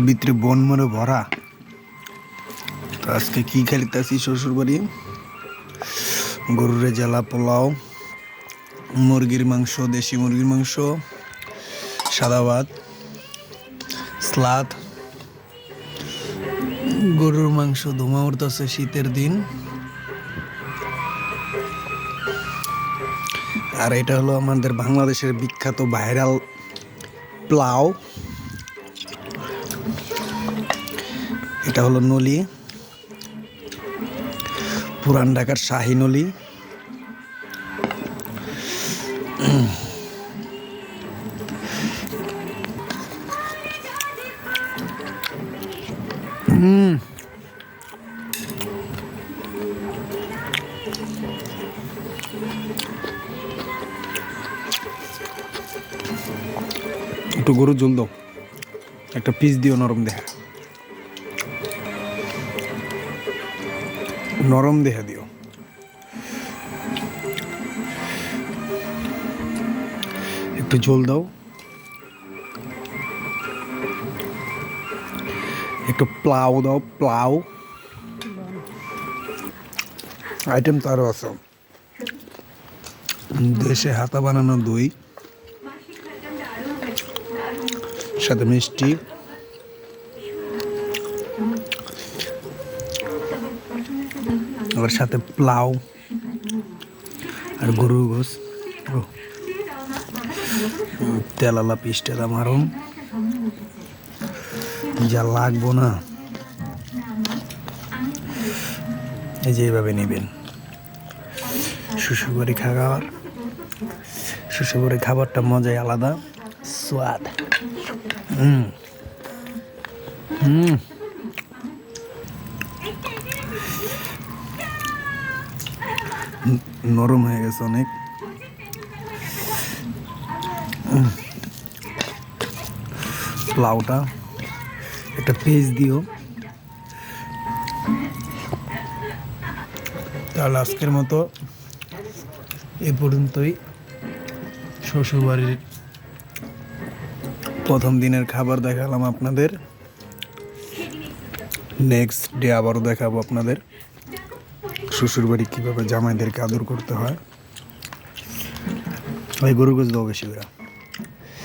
ভিতরে বন মরে ভরা। তো আজকে কি খাইতেছি শ্বশুর বাড়ি, গরুর রেজালা পোলাও, মুরগির মাংস, দেশি মুরগির মাংস, সাদা ভাত, স্লাদ, গরুর মাংস ধোঁয়া উঠতেছে শীতের দিন। আর এটা হলো আমাদের বাংলাদেশের বিখ্যাত ভাইরাল পোলাও। এটা হলো নলি, পুরান ঢাকার শাহী নলি। একটু গরুর ঝোল দাও, একটা পিস দিও নরম দেখা, নরম দেখা দিও। একটু ঝোল দাও, একটু প্লাউ দাও, প্লাউ। আইটেম তো আরও আছে, দেশে হাতা বানানো দই, সাথে মিষ্টি, আবার সাথে প্লাউ আর গরুর গোস, তেলালা পিসটা মারুন, যা লাগবো না এই যে এইভাবে নেবেন। শ্বশুরবাড়ি খাবার, শ্বশুরবাড়ি খাবারটা মজাই আলাদা, স্বাদ। নরম হয়ে গেছে অনেক। পোলাওটা একটা পেজ দিও। তাহলে আজকের মতো এ পর্যন্তই। শ্বশুরবাড়ির প্রথম দিনের খাবার দেখালাম আপনাদের, নেক্সট ডে আবারও দেখাবো আপনাদের শ্বশুরবাড়ি কীভাবে জামাইদেরকে আদর করতে হয়। ওই গরু গোছ দাও বেশি করে।